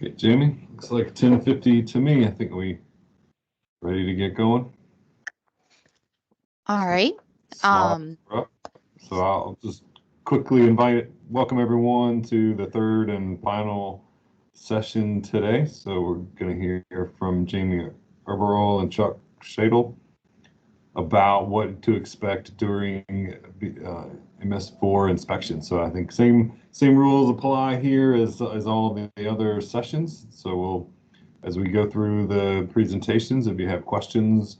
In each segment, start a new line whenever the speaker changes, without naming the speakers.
Okay, Jamie, looks like 10:50 to me. I think we ready to get going.
All right.
Slides are up. So I'll just quickly welcome everyone to the third and final session today. So we're going to hear from Jamie Herberol and Chuck Shadle about what to expect during MS4 inspection. So I think same rules apply here as all of the other sessions. So as we go through the presentations, if you have questions,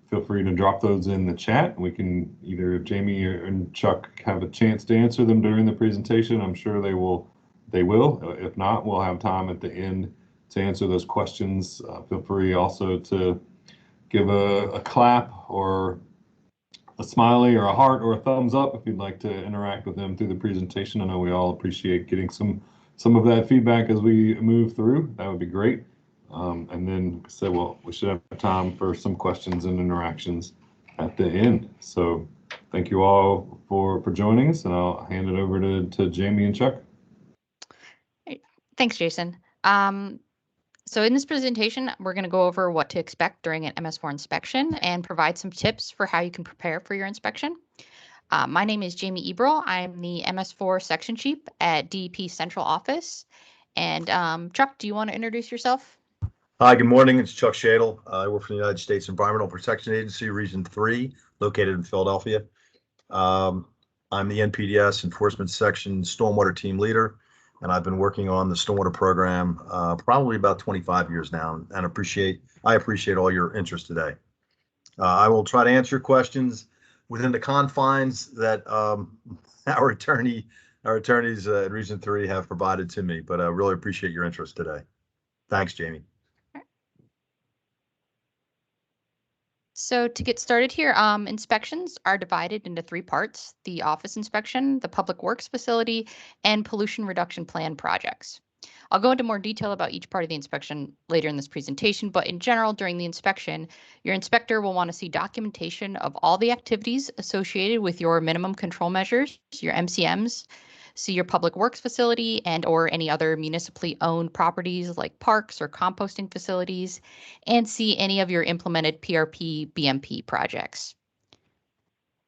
feel free to drop those in the chat. We can either Jamie and Chuck have a chance to answer them during the presentation. I'm sure they will. If not, we'll have time at the end to answer those questions. Feel free also to give a clap or a smiley or a heart or a thumbs up if you'd like to interact with them through the presentation. I know we all appreciate getting some of that feedback as we move through. That would be great. And then say, well, we should have time for some questions and interactions at the end. So thank you all for joining us, and I'll hand it over to Jamie and Chuck.
Thanks, Jason. So in this presentation, we're going to go over what to expect during an MS4 inspection and provide some tips for how you can prepare for your inspection. My name is Jamie Eberl. I'm the MS4 section chief at DEP Central Office. And Chuck, do you want to introduce yourself?
Hi, good morning. It's Chuck Shadle. I work for the United States Environmental Protection Agency, Region 3, located in Philadelphia. I'm the NPDES Enforcement Section Stormwater Team Leader, and I've been working on the stormwater program probably about 25 years now, and I appreciate all your interest today. I will try to answer questions within the confines that our attorneys at Region 3 have provided to me, but I really appreciate your interest today. Thanks, Jamie.
So to get started here, inspections are divided into three parts: the office inspection, the public works facility, and pollution reduction plan projects. I'll go into more detail about each part of the inspection later in this presentation, but in general, during the inspection, your inspector will want to see documentation of all the activities associated with your minimum control measures, your MCMs, see your public works facility and or any other municipally owned properties like parks or composting facilities, and see any of your implemented PRP, BMP projects.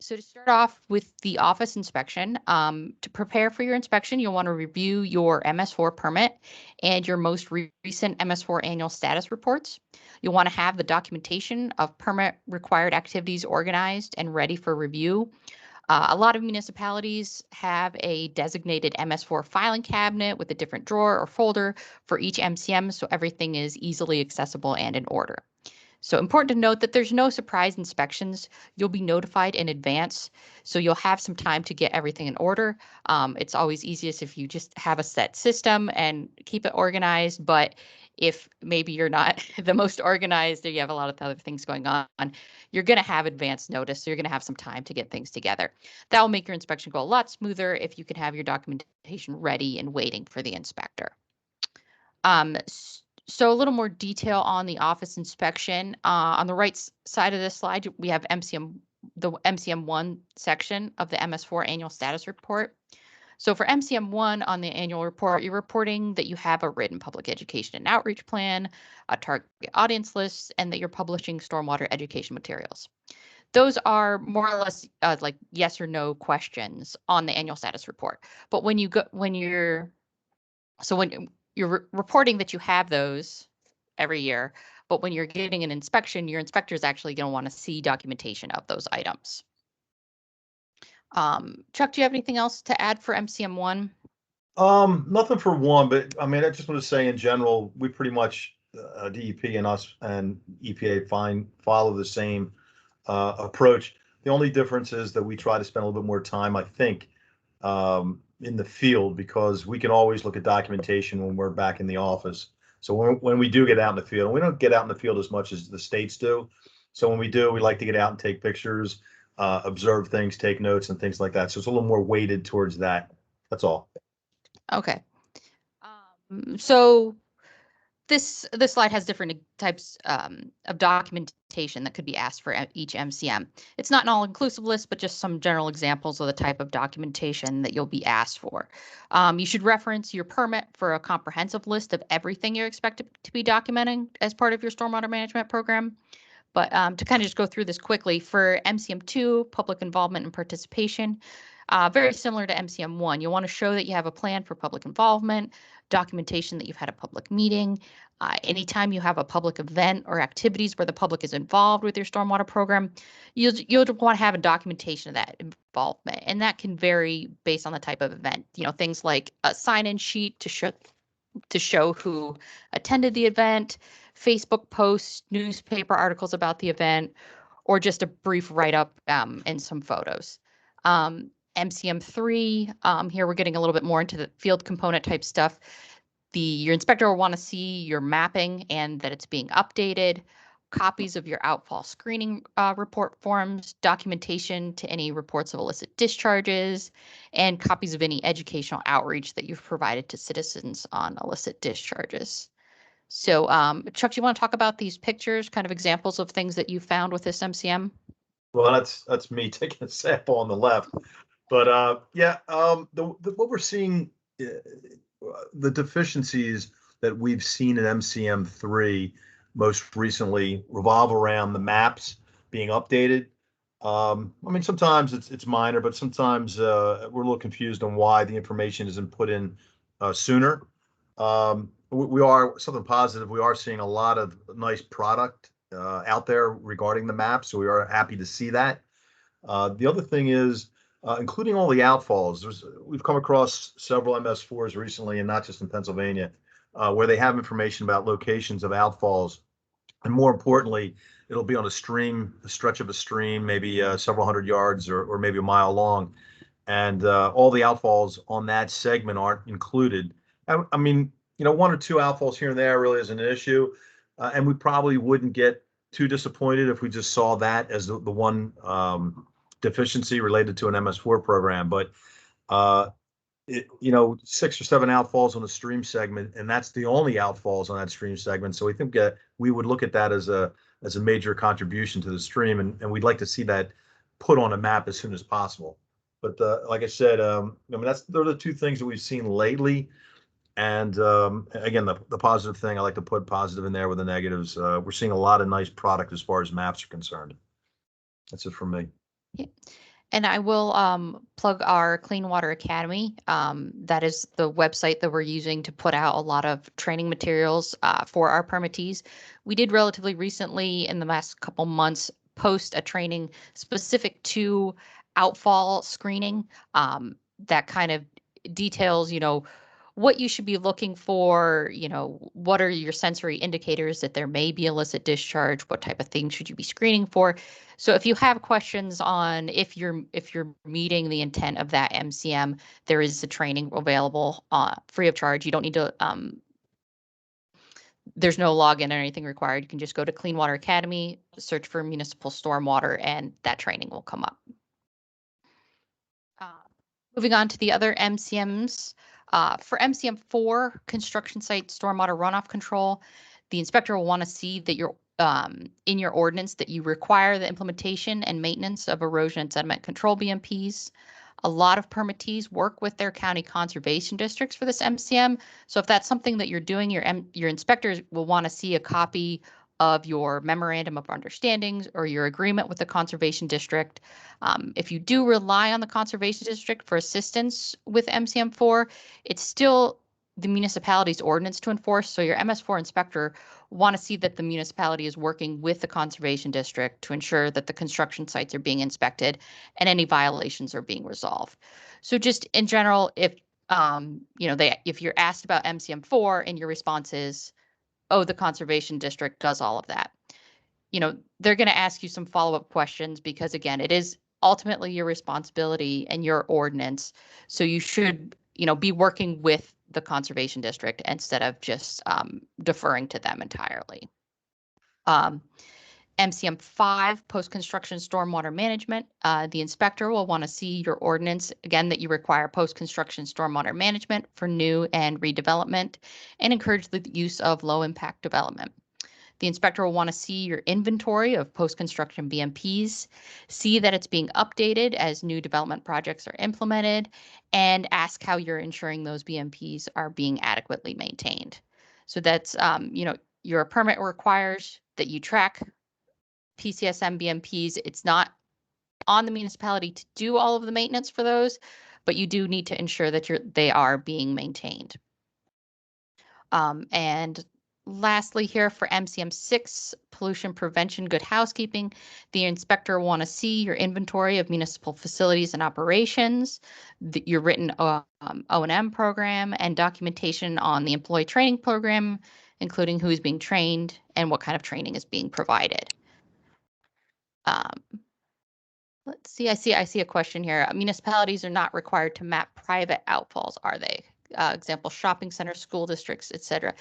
So to start off with the office inspection, to prepare for your inspection, you'll want to review your MS4 permit and your most recent MS4 annual status reports. You'll want to have the documentation of permit required activities organized and ready for review. A lot of municipalities have a designated MS4 filing cabinet with a different drawer or folder for each MCM, so everything is easily accessible and in order. So important to note that there's no surprise inspections. You'll be notified in advance, so you'll have some time to get everything in order. It's always easiest if you just have a set system and keep it organized, but if maybe you're not the most organized or you have a lot of other things going on, you're going to have advance notice, so you're going to have some time to get things together. That will make your inspection go a lot smoother if you can have your documentation ready and waiting for the inspector. So a little more detail on the office inspection. On the right side of this slide, we have the MCM1 section of the MS4 annual status report. So for MCM1 on the annual report, you're reporting that you have a written public education and outreach plan, a target audience list, and that you're publishing stormwater education materials. Those are more or less like yes or no questions on the annual status report. But when you're reporting that you have those every year, but when you're getting an inspection, your inspector is actually going to want to see documentation of those items. Chuck, do you have anything else to add for MCM1?
Nothing for one, but I mean, I just want to say in general, we pretty much, DEP and us and EPA follow the same approach. The only difference is that we try to spend a little bit more time, I think, in the field, because we can always look at documentation when we're back in the office. So when we do get out in the field, we don't get out in the field as much as the states do. So when we do, we like to get out and take pictures, observe things, take notes and things like that. So it's a little more weighted towards that. That's all.
Okay. So This slide has different types of documentation that could be asked for each MCM. It's not an all-inclusive list, but just some general examples of the type of documentation that you'll be asked for. You should reference your permit for a comprehensive list of everything you're expected to be documenting as part of your stormwater management program. But to kind of just go through this quickly, for MCM2, public involvement and participation, very similar to MCM1, you'll want to show that you have a plan for public involvement, documentation that you've had a public meeting. Anytime you have a public event or activities where the public is involved with your stormwater program, you'll want to have a documentation of that involvement. And that can vary based on the type of event. You know, things like a sign-in sheet to show who attended the event, Facebook posts, newspaper articles about the event, or just a brief write-up and some photos. MCM3, here we're getting a little bit more into the field component type stuff. Your inspector will want to see your mapping and that it's being updated, copies of your outfall screening report forms, documentation to any reports of illicit discharges, and copies of any educational outreach that you've provided to citizens on illicit discharges. So, Chuck, do you want to talk about these pictures, kind of examples of things that you found with this MCM?
Well, that's me taking a sample on the left, but yeah, what we're seeing, the deficiencies that we've seen in MCM3 most recently revolve around the maps being updated. I mean, sometimes it's minor, but sometimes we're a little confused on why the information isn't put in sooner. We are something positive. We are seeing a lot of nice product out there regarding the map, so we are happy to see that. The other thing is, including all the outfalls, we've come across several MS4s recently, and not just in Pennsylvania, where they have information about locations of outfalls. And more importantly, it'll be on a stretch of a stream, maybe several hundred yards or maybe a mile long. And all the outfalls on that segment aren't included. I mean, you know, one or two outfalls here and there really isn't an issue. And we probably wouldn't get too disappointed if we just saw that as the one deficiency related to an MS4 program. But, you know, 6 or 7 outfalls on the stream segment, and that's the only outfalls on that stream segment. So we think we would look at that as a major contribution to the stream, and we'd like to see that put on a map as soon as possible. But like I said, I mean, those are the two things that we've seen lately. And again, the positive thing, I like to put positive in there with the negatives. We're seeing a lot of nice product as far as maps are concerned. That's it from me.
Yeah. And I will plug our Clean Water Academy. That is the website that we're using to put out a lot of training materials for our permittees. We did relatively recently, in the last couple months, post a training specific to outfall screening that kind of details, you know, what you should be looking for, you know, what are your sensory indicators that there may be illicit discharge, what type of things should you be screening for. So if you have questions on if you're meeting the intent of that MCM, there is a training available free of charge. You don't need to, there's no login or anything required. You can just go to Clean Water Academy, search for municipal stormwater, and that training will come up. Moving on to the other MCMs. For MCM4, construction site stormwater runoff control, the inspector will want to see that you're in your ordinance that you require the implementation and maintenance of erosion and sediment control BMPs. A lot of permittees work with their county conservation districts for this MCM. So if that's something that you're doing, your inspectors will want to see a copy of your memorandum of understandings or your agreement with the conservation district. If you do rely on the conservation district for assistance with MCM4, it's still the municipality's ordinance to enforce. So your MS4 inspector want to see that the municipality is working with the conservation district to ensure that the construction sites are being inspected and any violations are being resolved. So just in general, if you know, if you're asked about MCM4 and your response is, oh, the conservation district does all of that, you know, they're going to ask you some follow-up questions because, again, it is ultimately your responsibility and your ordinance. So you should, you know, be working with the conservation district instead of just deferring to them entirely. MCM 5, post-construction stormwater management. The inspector will want to see your ordinance, again, that you require post-construction stormwater management for new and redevelopment and encourage the use of low-impact development. The inspector will want to see your inventory of post-construction BMPs, see that it's being updated as new development projects are implemented, and ask how you're ensuring those BMPs are being adequately maintained. So that's, your permit requires that you track PCSM BMPs. It's not on the municipality to do all of the maintenance for those, but you do need to ensure that they are being maintained. And lastly here for MCM 6, pollution prevention, good housekeeping, the inspector will want to see your inventory of municipal facilities and operations, your written O&M program, and documentation on the employee training program, including who is being trained and what kind of training is being provided. Let's see. I see a question here. Municipalities are not required to map private outfalls, are they? Example, shopping centers, school districts, etc.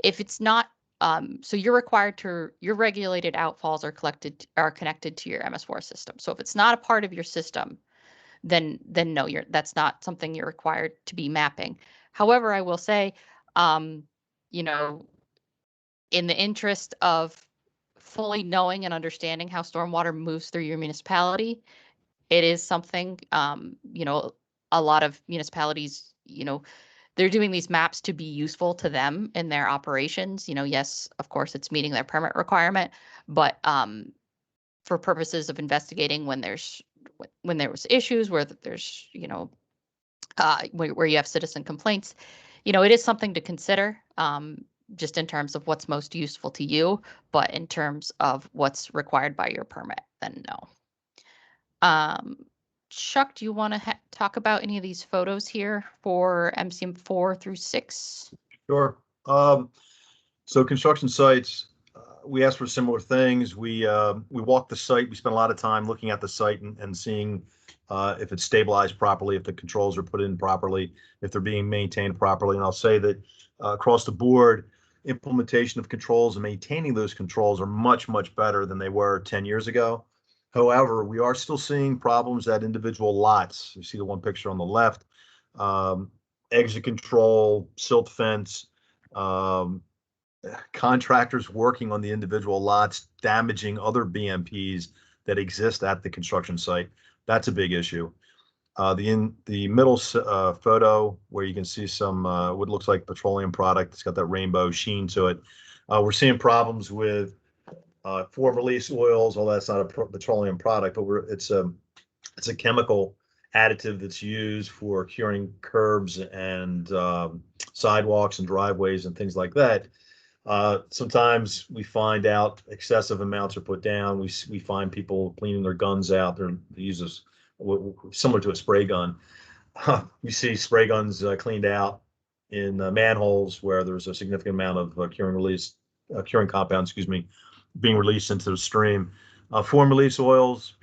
If it's not, so you're required to, your regulated outfalls are connected to your MS4 system. So if it's not a part of your system, then no, that's not something you're required to be mapping. However, I will say, you know, in the interest of fully knowing and understanding how stormwater moves through your municipality, it is something, a lot of municipalities, they're doing these maps to be useful to them in their operations. Yes, of course, it's meeting their permit requirement, but for purposes of investigating when there was issues, where there's, where you have citizen complaints, it is something to consider. Just in terms of what's most useful to you, but in terms of what's required by your permit, then no. Chuck, do you want to talk about any of these photos here for MCM 4 through 6?
Sure. So construction sites, we asked for similar things. We walked the site. We spent a lot of time looking at the site and seeing if it's stabilized properly, if the controls are put in properly, if they're being maintained properly. And I'll say that across the board, implementation of controls and maintaining those controls are much, much better than they were 10 years ago. However, we are still seeing problems at individual lots. You see the one picture on the left, exit control, silt fence, contractors working on the individual lots, damaging other BMPs that exist at the construction site. That's a big issue. The middle photo where you can see some what looks like petroleum product. It's got that rainbow sheen to it. We're seeing problems with form release oils. Although that's not a petroleum product, but it's a chemical additive that's used for curing curbs and sidewalks and driveways and things like that. Sometimes we find out excessive amounts are put down. We find people cleaning their guns out. They use this similar to a spray gun. We see spray guns cleaned out in manholes where there's a significant amount of curing compound, being released into the stream. Form release oils,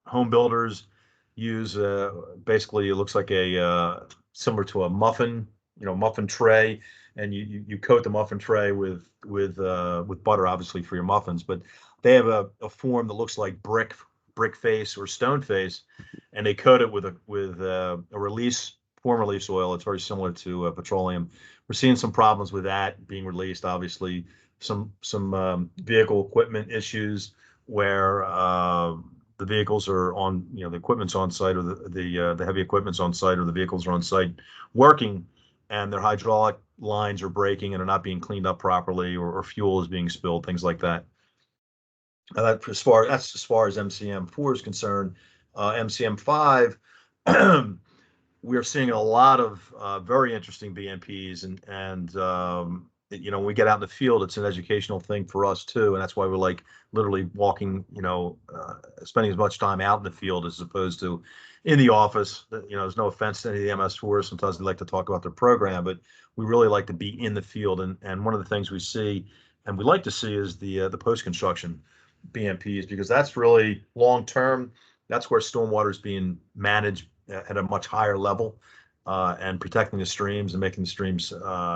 home builders use basically it looks like a similar to a muffin tray, and you coat the muffin tray with butter, obviously for your muffins, but they have a form that looks like brick face or stone face, and they coat it with a form release oil. It's very similar to petroleum. We're seeing some problems with that being released. Obviously, some vehicle equipment issues where the vehicles are on, the equipment's on site, or the heavy equipment's on site, or the vehicles are on site working, and their hydraulic lines are breaking and are not being cleaned up properly, or fuel is being spilled, things like that. That's as far as MCM 4 is concerned. MCM 5, we are seeing a lot of very interesting BMPs, and when we get out in the field, it's an educational thing for us too, and that's why we're like literally walking, spending as much time out in the field as opposed to in the office. There's no offense to any of the MS4s. Sometimes they like to talk about their program, but we really like to be in the field. And one of the things we see and we like to see is the post-construction BMPs, because that's really long term. That's where stormwater is being managed at a much higher level, and protecting the streams and making the streams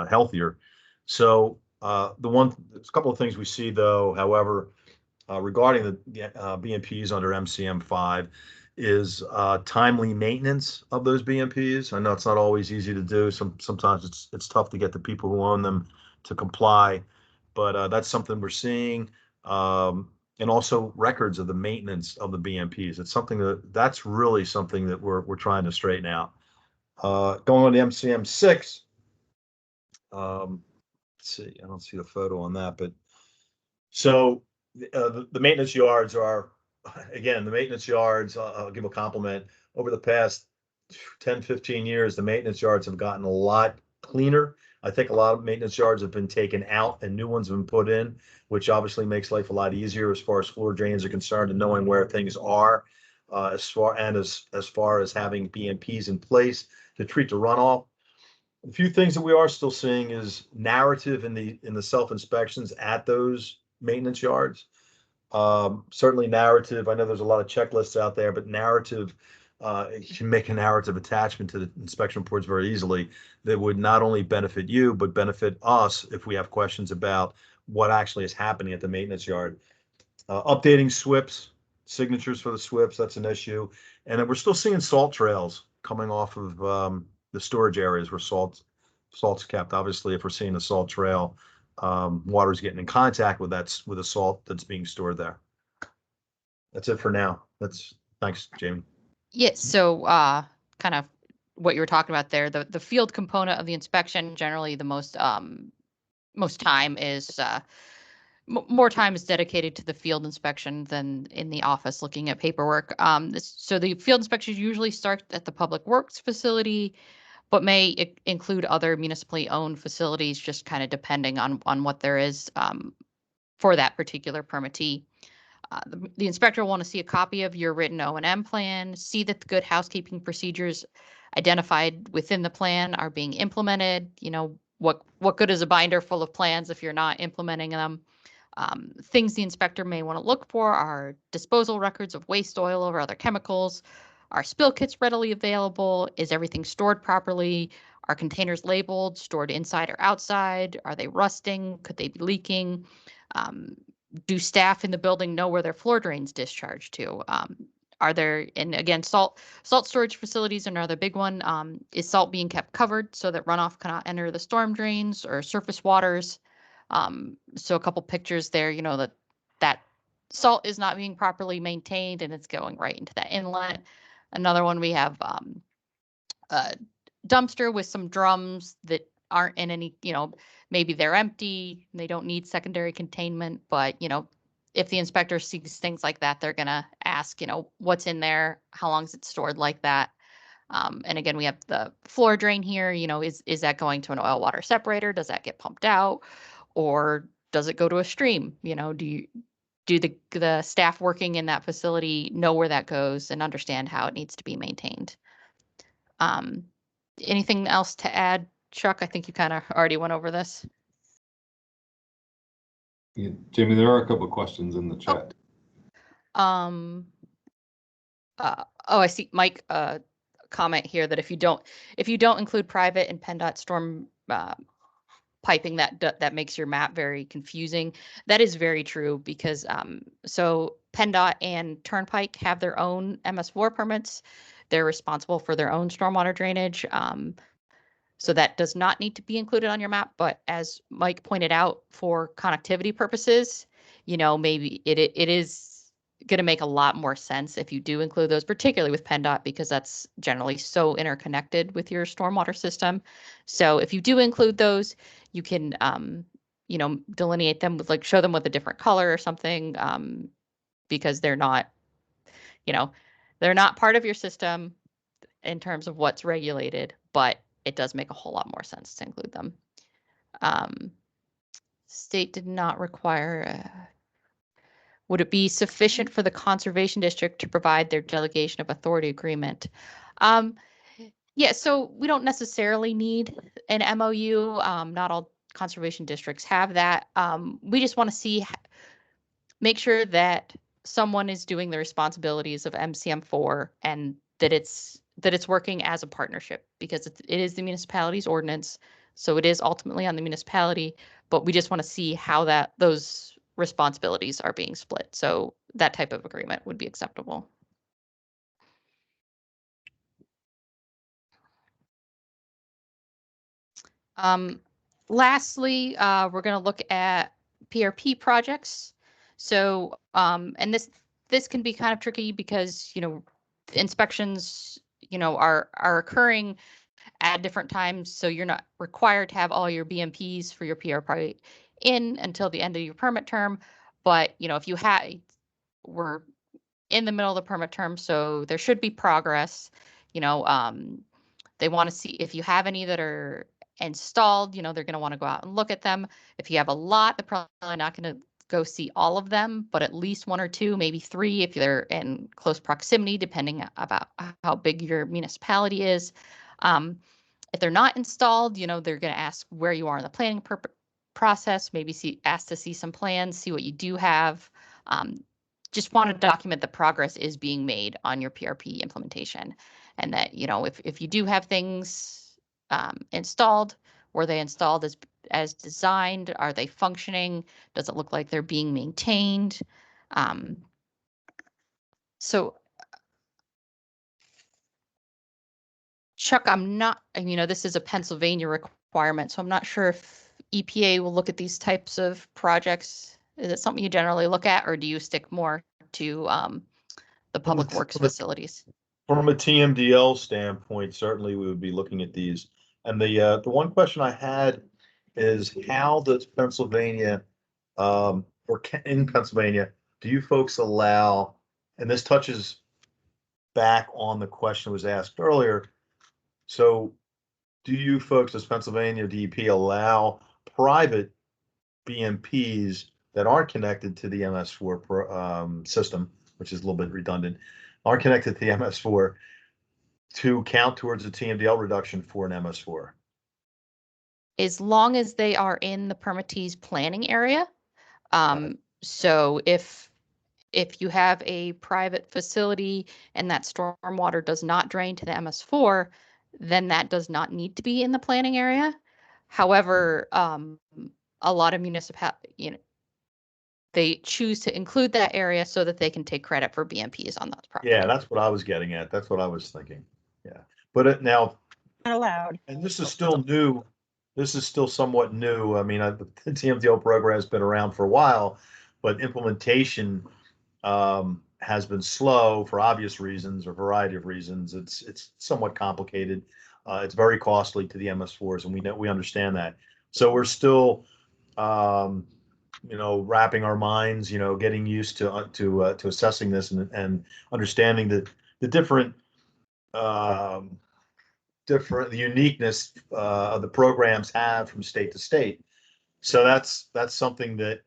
healthier. So There's a couple of things we see though, however, regarding the BMPs under MCM5 is timely maintenance of those BMPs. I know it's not always easy to do. Sometimes it's tough to get the people who own them to comply, but that's something we're seeing. And also records of the maintenance of the BMPs. It's something that's really something that we're trying to straighten out. Going on to MCM6. Let's see, I don't see the photo on that, but so the maintenance yards are, again, the maintenance yards, I'll give a compliment. Over the past 10, 15 years, the maintenance yards have gotten a lot cleaner. I think a lot of maintenance yards have been taken out and new ones have been put in, which obviously makes life a lot easier as far as floor drains are concerned and knowing where things are, as far as having BMPs in place to treat the runoff. A few things that we are still seeing is narrative in the self-inspections at those maintenance yards. Certainly narrative. I know there's a lot of checklists out there, but narrative, you can make a narrative attachment to the inspection reports very easily that would not only benefit you, but benefit us if we have questions about what actually is happening at the maintenance yard. Updating SWIPs, signatures for the SWIPs, that's an issue. And then we're still seeing salt trails coming off of the storage areas where salt's kept. Obviously, if we're seeing a salt trail, water's getting in contact with the salt that's being stored there. That's it for now. Thanks, Jamie.
Yeah, so kind of what you were talking about there, the field component of the inspection, generally the most time is more time is dedicated to the field inspection than in the office looking at paperwork. So the field inspections usually start at the public works facility, but may include other municipally owned facilities, just kind of depending on what there is for that particular permittee. The inspector will want to see a copy of your written O&M plan, see that the good housekeeping procedures identified within the plan are being implemented. You know, what good is a binder full of plans if you're not implementing them? Things the inspector may want to look for are disposal records of waste oil or other chemicals. Are spill kits readily available? Is everything stored properly? Are containers labeled, stored inside or outside? Are they rusting? Could they be leaking? Do staff in the building know where their floor drains discharge to? Are there, and again, salt storage facilities, another big one. Is salt being kept covered so that runoff cannot enter the storm drains or surface waters? So a couple pictures there, you know, that salt is not being properly maintained and it's going right into that inlet. Another one, we have a dumpster with some drums that aren't in any, you know, maybe they're empty, they don't need secondary containment, but, you know, if the inspector sees things like that, they're going to ask, you know, what's in there? How long is it stored like that? And again, we have the floor drain here, you know, is that going to an oil water separator? Does that get pumped out? Or does it go to a stream? You know, do the staff working in that facility know where that goes and understand how it needs to be maintained? Anything else to add, Chuck? I think you kind of already went over this.
Yeah, Jamie, there are a couple of questions in the chat.
I see Mike comment here that if you don't include private and PennDOT storm piping, that makes your map very confusing. That is very true because so PennDOT and Turnpike have their own MS4 permits. They're responsible for their own stormwater drainage. So that does not need to be included on your map. But as Mike pointed out, for connectivity purposes, you know, maybe it is going to make a lot more sense if you do include those, particularly with PennDOT, because that's generally so interconnected with your stormwater system. So if you do include those, you can, you know, delineate them with, like, show them with a different color or something, because they're not, you know, they're not part of your system in terms of what's regulated, but it does make a whole lot more sense to include them. State did not require. Would it be sufficient for the conservation district to provide their delegation of authority agreement? Yeah, so we don't necessarily need an MOU. Not all conservation districts have that. We just want to make sure that someone is doing the responsibilities of MCM4 and that it's working as a partnership, because it is the municipality's ordinance. So it is ultimately on the municipality, but we just want to see how those responsibilities are being split. So that type of agreement would be acceptable. Lastly, we're going to look at PRP projects. So, and this can be kind of tricky because, inspections, are occurring at different times. So you're not required to have all your BMPs for your PRP in until the end of your permit term. But, if you we're in the middle of the permit term, so there should be progress. They want to see if you have any that are installed, they're going to want to go out and look at them. If you have a lot, they're probably not going to go see all of them, but at least one or two, maybe three, if they're in close proximity, depending about how big your municipality is. If they're not installed, they're going to ask where you are in the planning process, maybe ask to see some plans, see what you do have. Just want to document the progress is being made on your PRP implementation. And that, if you do have things installed, were they installed as designed? Are they functioning? Does it look like they're being maintained? So, Chuck, I'm not, this is a Pennsylvania requirement, so I'm not sure if EPA will look at these types of projects. Is it something you generally look at, or do you stick more to the public works facilities?
From a TMDL standpoint, certainly we would be looking at these. And the one question I had is how does Pennsylvania, or in Pennsylvania, do you folks allow, and this touches back on the question that was asked earlier. So do you folks, as Pennsylvania DEP, allow private BMPs that aren't connected to the MS4 system, which is a little bit redundant, aren't connected to the MS4 to count towards the TMDL reduction for an MS4?
As long as they are in the permittee's planning area. So if you have a private facility and that stormwater does not drain to the MS4, then that does not need to be in the planning area. However, a lot of municipalities, they choose to include that area so that they can take credit for BMPs on those properties.
Yeah, that's what I was getting at. That's what I was thinking. Yeah, but now
Not allowed.
And this is still new. This is still somewhat new. I mean, the TMDL program has been around for a while, but implementation has been slow for obvious reasons or a variety of reasons. It's somewhat complicated. It's very costly to the MS4s, and we understand that. So we're still, wrapping our minds, getting used to assessing this and understanding that the different the uniqueness of the programs have from state to state. So that's something that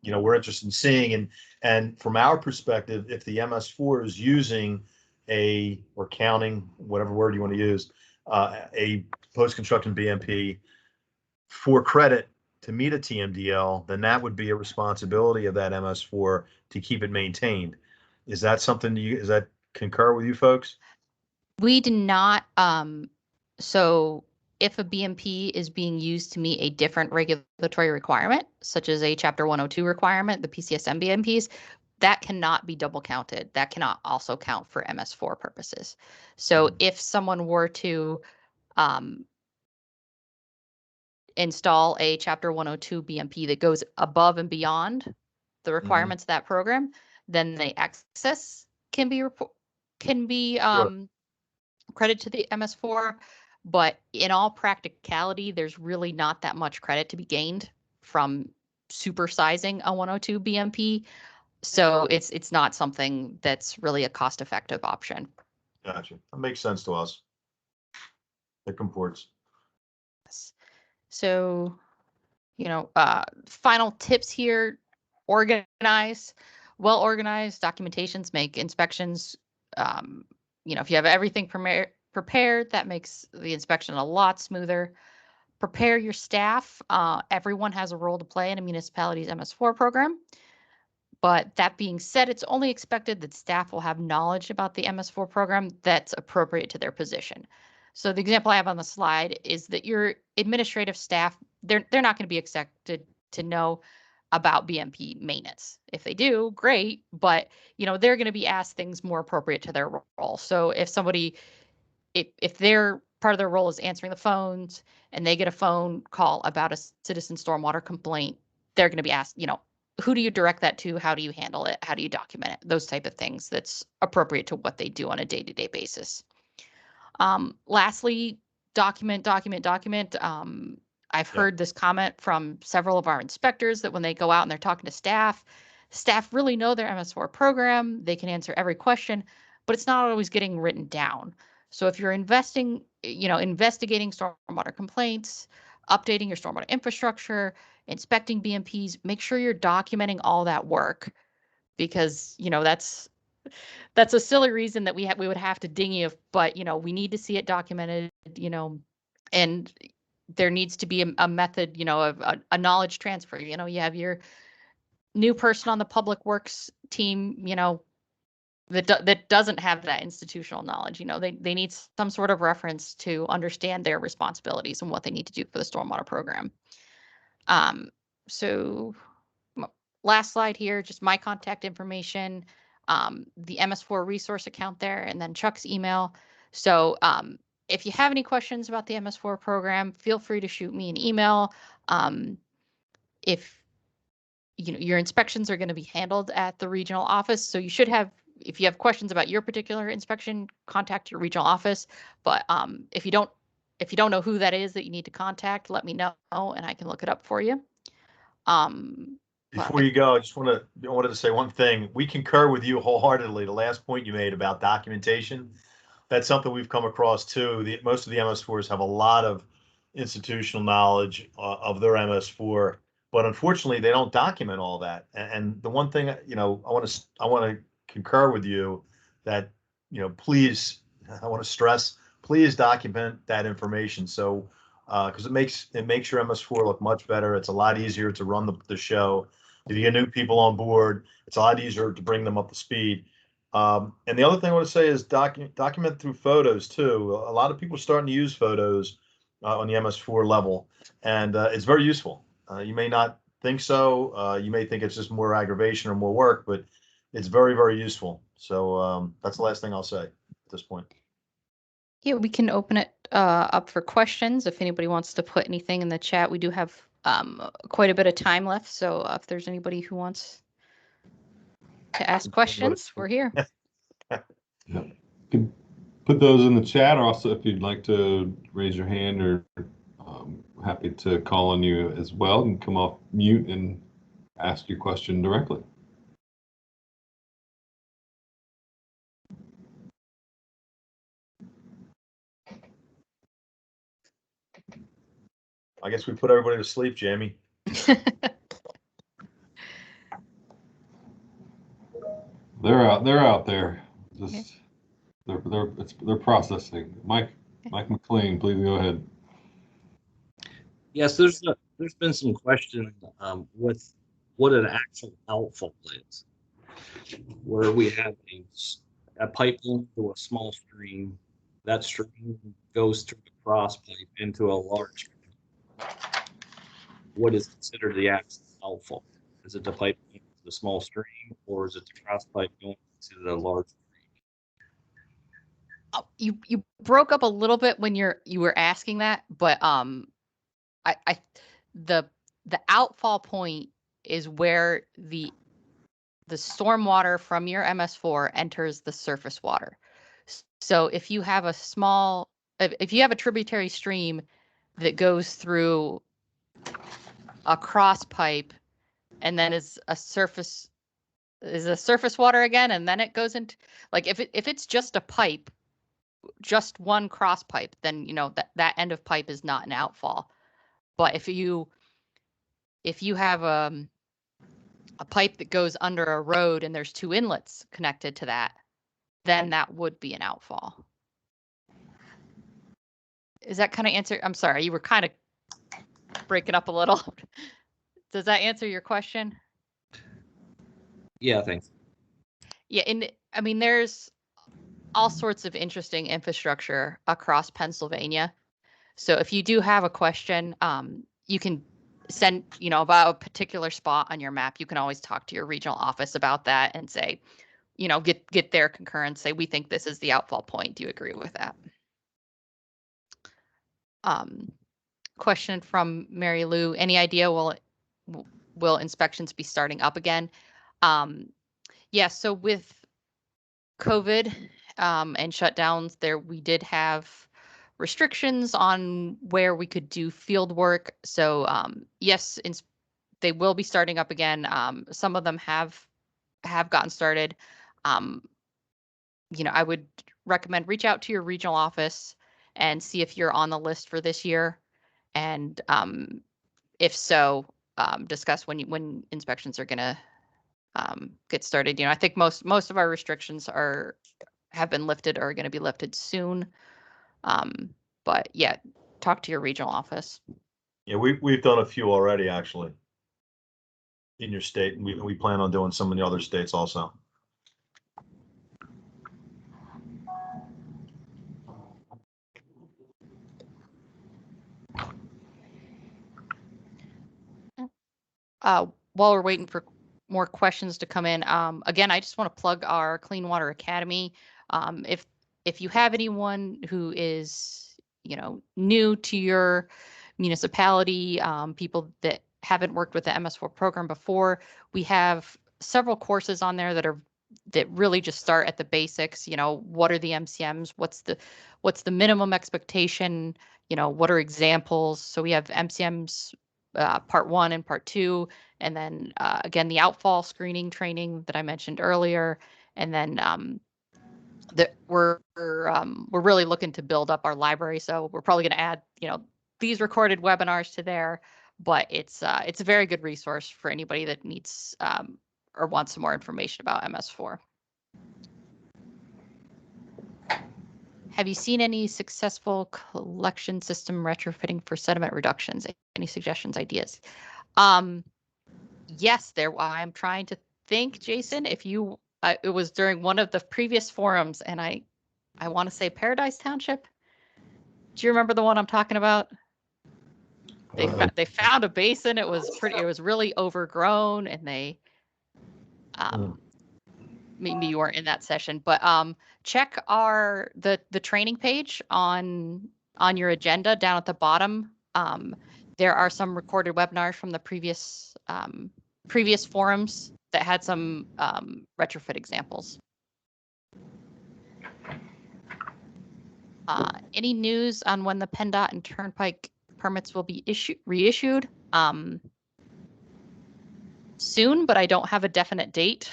we're interested in seeing. And from our perspective, if the MS4 is using or counting, whatever word you want to use, a post-construction BMP for credit to meet a TMDL, then that would be a responsibility of that MS4 to keep it maintained. Is that something is that concur with you folks?
We do not. So if a BMP is being used to meet a different regulatory requirement, such as a Chapter 102 requirement, the PCSM BMPs, that cannot be double counted. That cannot also count for MS4 purposes. So if someone were to install a Chapter 102 BMP that goes above and beyond the requirements of that program, then the excess can be credit to the MS4, but in all practicality, there's really not that much credit to be gained from supersizing a 102 BMP. So it's not something that's really a cost-effective option.
Gotcha. That makes sense to us. It comports.
So, final tips here: well-organized documentations make inspections. If you have everything prepared, that makes the inspection a lot smoother. Prepare your staff. Everyone has a role to play in a municipality's MS4 program. But that being said, it's only expected that staff will have knowledge about the MS4 program that's appropriate to their position. So the example I have on the slide is that your administrative staff, they're not going to be expected to know about BMP maintenance. If they do, great, but they're going to be asked things more appropriate to their role. So if somebody, if their part of their role is answering the phones and they get a phone call about a citizen stormwater complaint, they're going to be asked, who do you direct that to? How do you handle it? How do you document it? Those type of things that's appropriate to what they do on a day-to-day basis. Lastly, document. I've heard this comment from several of our inspectors that when they go out and they're talking to staff really know their MS4 program. They can answer every question, but it's not always getting written down. So if you're investigating stormwater complaints, updating your stormwater infrastructure, inspecting BMPs, make sure you're documenting all that work, because that's a silly reason that we would have to ding you, but we need to see it documented, and there needs to be a method, of a knowledge transfer. You have your new person on the public works team, that doesn't have that institutional knowledge. They need some sort of reference to understand their responsibilities and what they need to do for the stormwater program. So last slide here, just my contact information, the MS4 resource account there, and then Chuck's email. So if you have any questions about the MS4 program, feel free to shoot me an email. If your inspections are going to be handled at the regional office, so you should have, if you have questions about your particular inspection, contact your regional office. But if you don't know who that is that you need to contact, let me know and I can look it up for you.
Before you go, I wanted to say one thing. We concur with you wholeheartedly. The last point you made about documentation, that's something we've come across too. Most of the MS4s have a lot of institutional knowledge of their MS4, but unfortunately they don't document all that. And the one thing, I want to concur with you that, please, I want to stress, please document that information. So, because it makes your MS4 look much better. It's a lot easier to run the show. If you get new people on board, it's a lot easier to bring them up to speed. And the other thing I want to say is document through photos too. A lot of people are starting to use photos on the MS4 level, and it's very useful. You may not think so. You may think it's just more aggravation or more work, but it's very, very useful. So that's the last thing I'll say at this point.
Yeah, we can open it up for questions if anybody wants to put anything in the chat. We do have quite a bit of time left, so if there's anybody who wants to ask questions, we're here.
Yeah. You can put those in the chat, or also if you'd like to raise your hand, or happy to call on you as well and come off mute and ask your question directly.
I guess we put everybody to sleep, Jamie.
They're out there. Just they're processing. Mike McLean, please go ahead.
Yes, there's been some question with what an actual outfall is, where we have a pipe going to a small stream. That stream goes through the cross pipe into a large. What is considered the actual outfall? Is it the pipe going to the small stream, or is it the cross pipe going to the large stream?
Oh, you broke up a little bit when you were asking that, but the outfall point is where the stormwater from your MS4 enters the surface water. So if you have a tributary stream that goes through a cross pipe and then is a surface water again, and then it goes into, like, if it's just a pipe, just one cross pipe, then that end of pipe is not an outfall. But if you have a pipe that goes under a road and there's two inlets connected to that, then that would be an outfall. Is that kind of answer? I'm sorry, you were kind of breaking up a little. Does that answer your question?
Yeah, thanks.
Yeah, and I mean, there's all sorts of interesting infrastructure across Pennsylvania. So if you do have a question, you can send, about a particular spot on your map. You can always talk to your regional office about that and say, get their concurrence. Say, we think this is the outfall point. Do you agree with that? Question from Mary Lou. Any idea will inspections be starting up again? Yes. So with COVID and shutdowns, we did have restrictions on where we could do field work. So yes, they will be starting up again. Some of them have gotten started. I would recommend reach out to your regional office and see if you're on the list for this year. And if so, discuss when inspections are going to get started. I think most of our restrictions have been lifted or are going to be lifted soon. But yeah, talk to your regional office.
Yeah, we've done a few already, actually, in your state, and we plan on doing some in the other states also.
While we're waiting for more questions to come in, again, I just want to plug our Clean Water Academy. If you have anyone who is, new to your municipality, people that haven't worked with the MS4 program before, we have several courses on there that really just start at the basics. What are the MCMs? What's the minimum expectation? What are examples? So we have MCMs part 1 and part 2, and then again the outfall screening training that I mentioned earlier, and then we're really looking to build up our library. So we're probably going to add these recorded webinars to there, but it's a very good resource for anybody that needs or wants some more information about MS4. Have you seen any successful collection system retrofitting for sediment reductions? Any suggestions, ideas? Yes, I'm trying to think, Jason, if you, it was during one of the previous forums, and I want to say Paradise Township. Do you remember the one I'm talking about? They found a basin. It was really overgrown, and they, maybe you weren't in that session, but check the training page on your agenda down at the bottom. There are some recorded webinars from the previous forums that had some retrofit examples. Any news on when the PennDOT and Turnpike permits will be reissued? Soon, but I don't have a definite date.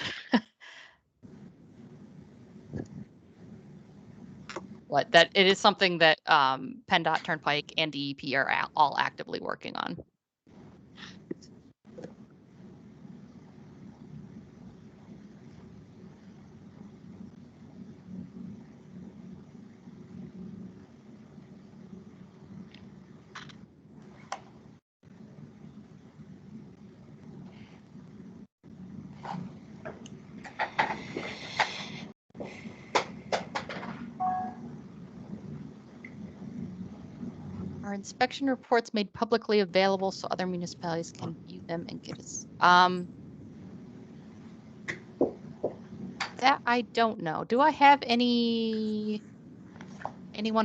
But that it is something that PennDOT, Turnpike, and DEP are all actively working on. Are inspection reports made publicly available so other municipalities can view them and get us? That I don't know. Do I have anyone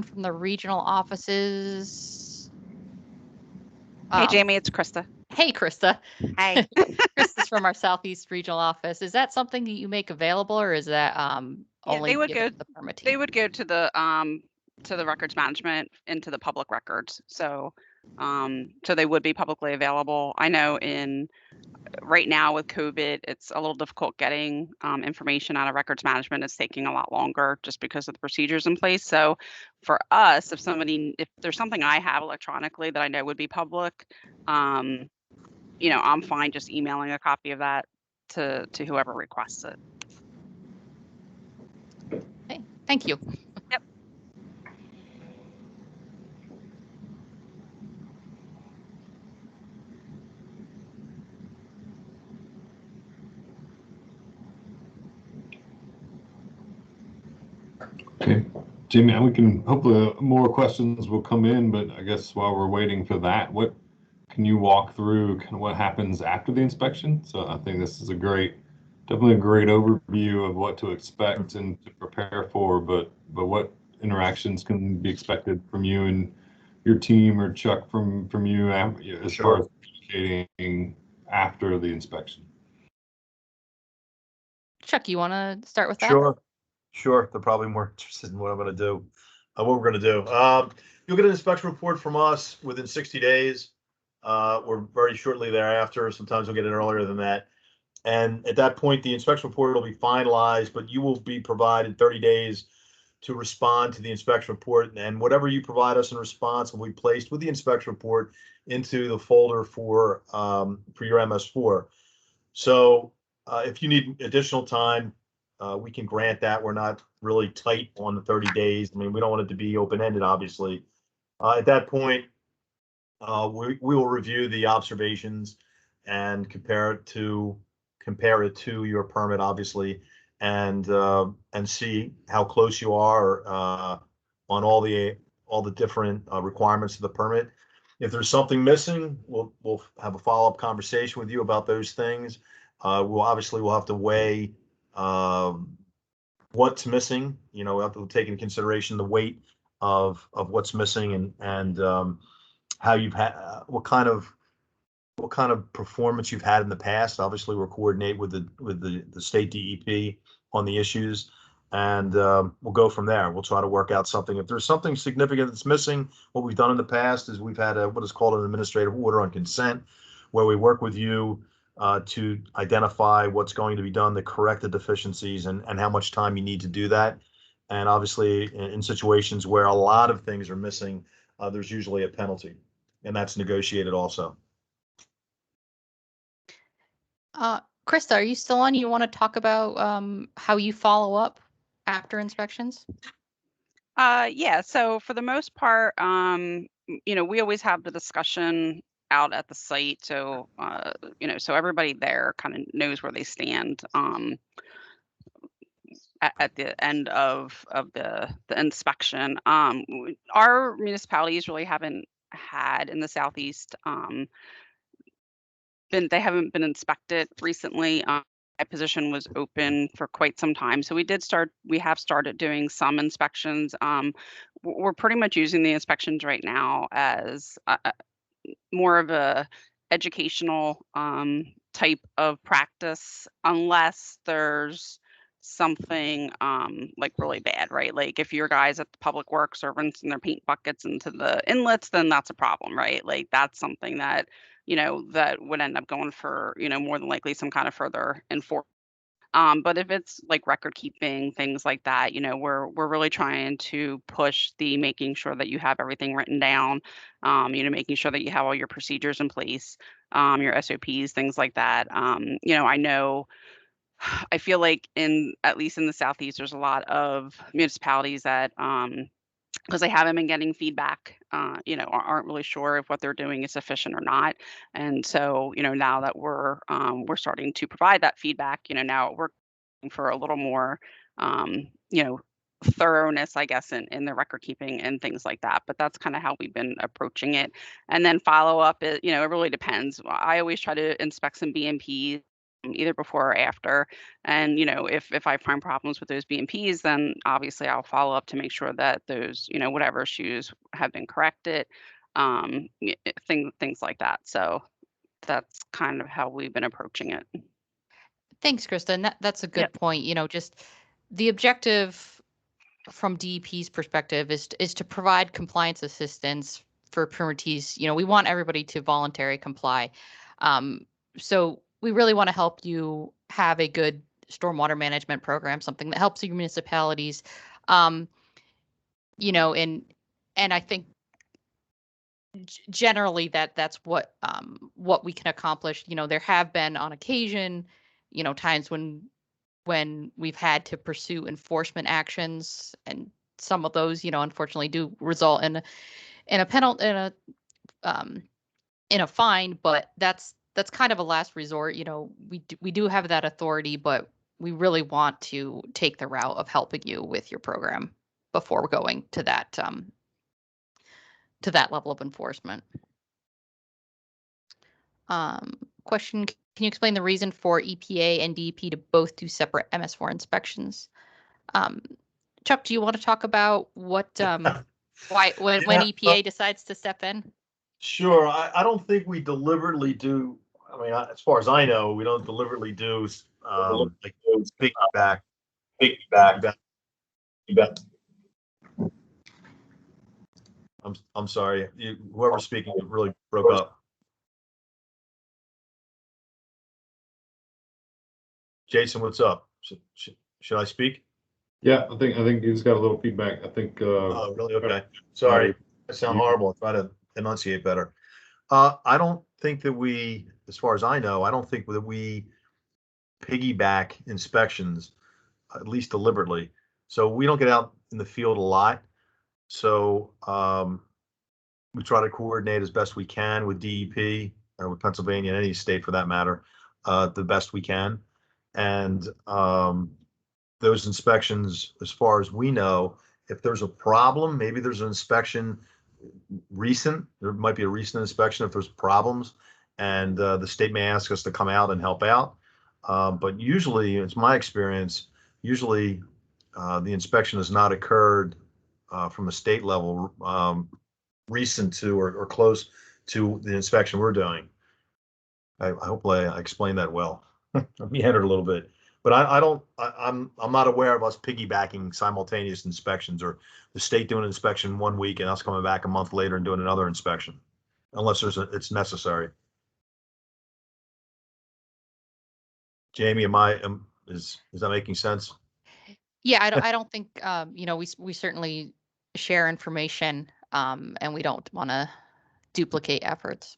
from the regional offices?
Hey, Jamie, it's Krista.
Hey, Krista.
Hi.
Krista's from our Southeast regional office. Is that something that you make available, or is that only
they would go
to the permit team?
They would go to the records management into the public records. So so they would be publicly available. I know right now with COVID, it's a little difficult getting information out of records management. It's taking a lot longer just because of the procedures in place. So for us, if there's something I have electronically that I know would be public, I'm fine just emailing a copy of that to whoever requests it.
Okay, thank you.
Yep.
Okay, Jamie, we can hopefully more questions will come in, but I guess while we're waiting for that, can you walk through kind of what happens after the inspection? So I think this is definitely a great overview of what to expect and to prepare for, but what interactions can be expected from you and your team, or Chuck, from you as far as communicating after the inspection?
Chuck, you want to start with that?
Sure. They're probably more interested in what I'm going to do, what we're going to do. You'll get an inspection report from us within 60 days. Or very shortly thereafter. Sometimes we'll get it earlier than that. And at that point, the inspection report will be finalized, but you will be provided 30 days to respond to the inspection report. And whatever you provide us in response will be placed with the inspection report into the folder for your MS4. So if you need additional time, we can grant that. We're not really tight on the 30 days. I mean, we don't want it to be open-ended, obviously. At that point, we will review the observations and compare it to your permit, obviously, and see how close you are on all the different requirements of the permit. If there's something missing, we'll have a follow-up conversation with you about those things. We'll have to weigh what's missing. You know, we have to take into consideration the weight of what's missing and how you've had what kind of performance you've had in the past. Obviously, we'll coordinate with the state DEP on the issues, and we'll go from there. We'll try to work out something. If there's something significant that's missing, what we've done in the past is we've had what is called an administrative order on consent, where we work with you to identify what's going to be done to correct the deficiencies and how much time you need to do that. And obviously, in situations where a lot of things are missing, there's usually a penalty, and that's negotiated also.
Krista, are you still on? You want to talk about how you follow up after inspections?
Yeah. So for the most part, we always have the discussion out at the site. So, so everybody there kind of knows where they stand at the end of the inspection. Our municipalities really haven't had in the Southeast they haven't been inspected recently. My position was open for quite some time, so we have started doing some inspections. We're pretty much using the inspections right now as more of a educational type of practice, unless there's something like really bad, right? Like if your guys at the public works are rinsing their paint buckets into the inlets, then that's a problem, right? Like that's something that that would end up going for more than likely some kind of further enforcement. But if it's like record keeping, things like that, we're really trying to push the making sure that you have everything written down, making sure that you have all your procedures in place, your SOPs, things like that. I feel like at least in the Southeast, there's a lot of municipalities that because they haven't been getting feedback, aren't really sure if what they're doing is sufficient or not. And so, now that we're starting to provide that feedback, now we're looking for a little more, thoroughness, I guess, in the record keeping and things like that. But that's kind of how we've been approaching it. And then follow up, it really depends. I always try to inspect some BMPs either before or after. And, if I find problems with those BMPs, then obviously I'll follow up to make sure that those, whatever issues have been corrected, things like that. So that's kind of how we've been approaching it.
Thanks, Krista. And that's a good point. Just the objective from DEP's perspective is to provide compliance assistance for permittees. We want everybody to voluntarily comply. So we really want to help you have a good stormwater management program, something that helps your municipalities. And I think generally that's what we can accomplish. There have been on occasion, times when we've had to pursue enforcement actions, and some of those, unfortunately do result in a penalty, in a fine, but that's kind of a last resort. We do have that authority, but we really want to take the route of helping you with your program before we're going to that level of enforcement. Question, can you explain the reason for EPA and DEP to both do separate MS4 inspections? Chuck, do you want to talk about what, why, when
Yeah,
EPA decides to step in?
Sure. I don't think we deliberately do. I mean, as far as I know, we don't deliberately do like piggyback. Piggyback. I'm sorry. Whoever's speaking really broke up. Jason, what's up? Should I speak?
Yeah, I think you just got a little feedback. I think.
Oh, really? Okay. Sorry. I sound horrible. I'll try to enunciate better. I don't think that we, as far as I know, I don't think that we piggyback inspections, at least deliberately. So we don't get out in the field a lot. So we try to coordinate as best we can with DEP or with Pennsylvania and any state for that matter, the best we can. And those inspections, as far as we know, if there's a problem, maybe there's an inspection recent, there might be a recent inspection if there's problems, and the state may ask us to come out and help out. But usually, it's my experience, usually the inspection has not occurred from a state level recent to or close to the inspection we're doing. I hopefully I explained that well. I meandered a little bit. But I'm not aware of us piggybacking simultaneous inspections or the state doing an inspection 1 week and us coming back a month later and doing another inspection, unless it's necessary. Jamie, is that making sense?
Yeah, I don't think, you know, we certainly share information, and we don't want to duplicate efforts.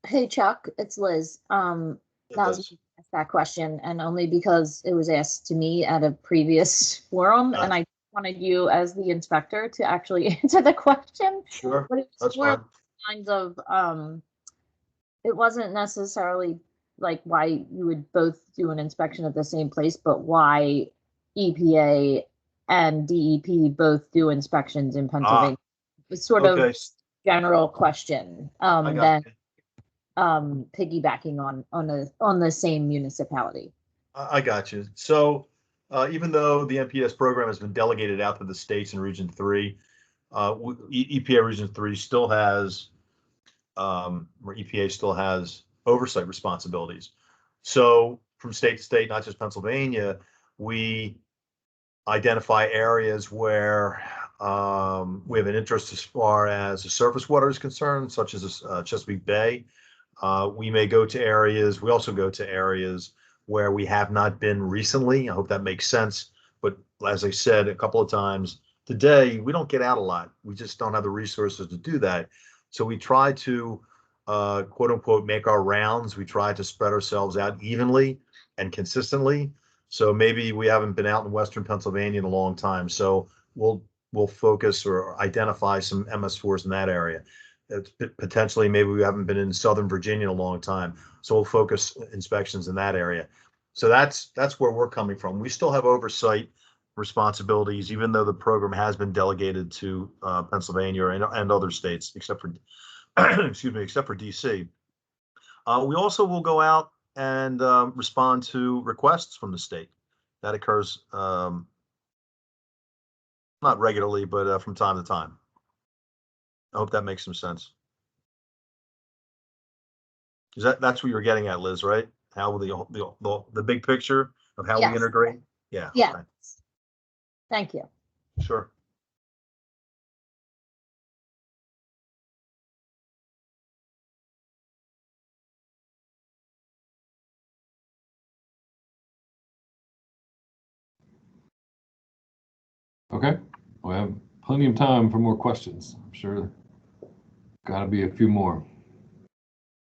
Hey Chuck, it's Liz. That was asked that question, and only because it was asked to me at a previous forum, and I wanted you as the inspector to actually answer the question.
Sure,
but it was
that's fine.
Kinds of it wasn't necessarily like why you would both do an inspection at the same place, but why EPA and DEP both do inspections in Pennsylvania. It's sort of general question. Then piggybacking on the same municipality.
I got you. So even though the NPS program has been delegated out to the states in Region 3, EPA Region 3 still has, or EPA still has oversight responsibilities. So from state to state, not just Pennsylvania, we identify areas where we have an interest as far as the surface water is concerned, such as Chesapeake Bay. We may go to areas, we also go to areas where we have not been recently. I hope that makes sense. But as I said a couple of times today, we don't get out a lot. We just don't have the resources to do that. So we try to, quote unquote, make our rounds. We try to spread ourselves out evenly and consistently. So maybe we haven't been out in Western Pennsylvania in a long time. So we'll focus or identify some MS4s in that area. Potentially, maybe we haven't been in Southern Virginia in a long time, so we'll focus inspections in that area. So that's where we're coming from. We still have oversight responsibilities, even though the program has been delegated to Pennsylvania and other states, except for excuse me, except for DC. We also will go out and respond to requests from the state. That occurs not regularly, but from time to time. I hope that makes some sense. That's what you're getting at, Liz, right? How the big picture of how we integrate? Yeah.
Yeah. Okay. Thank you.
Sure.
Okay, we have plenty of time for more questions. I'm sure got to be a few more.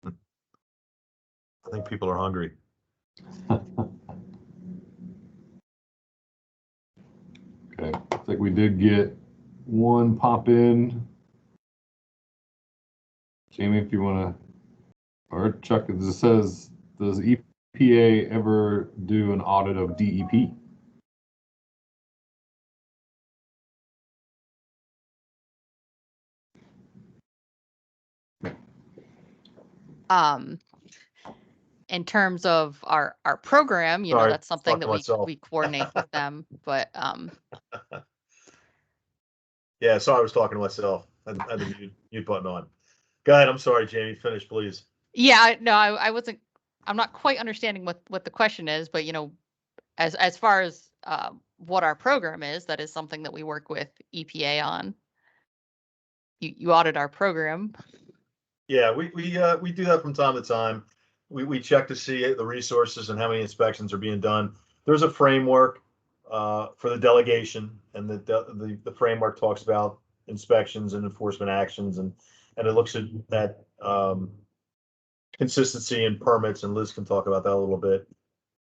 I think people are hungry.
Okay, looks like we did get one pop in. Jamie, if you want to, or Chuck, it says, does EPA ever do an audit of DEP?
In terms of our program, you know,
Sorry,
that's something that
talking to myself.
we coordinate with them. But
Yeah, sorry, I was talking to myself. I had the mute button on. Go ahead. I'm sorry, Jamie. Finish, please.
yeah, no, I wasn't. I'm not quite understanding what the question is, but you know, as far as what our program is, that is something that we work with EPA on. You audit our program.
Yeah, we do that from time to time. We check to see the resources and how many inspections are being done. There's a framework for the delegation, and the framework talks about inspections and enforcement actions, and it looks at consistency and permits, and Liz can talk about that a little bit.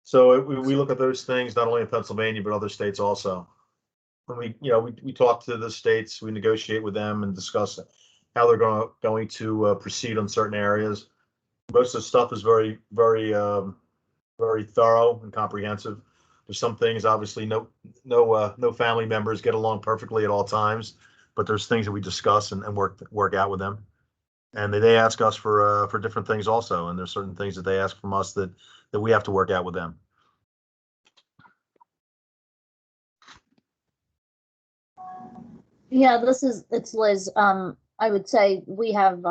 So we look at those things not only in Pennsylvania but other states also. When we talk to the states, we negotiate with them and discuss how they're going to proceed on certain areas. Most of the stuff is very, very, very thorough and comprehensive. There's some things, obviously, no family members get along perfectly at all times, but there's things that we discuss and work out with them. And they ask us for different things also, and there's certain things that they ask from us that we have to work out with them.
Yeah, it's Liz. I would say we have,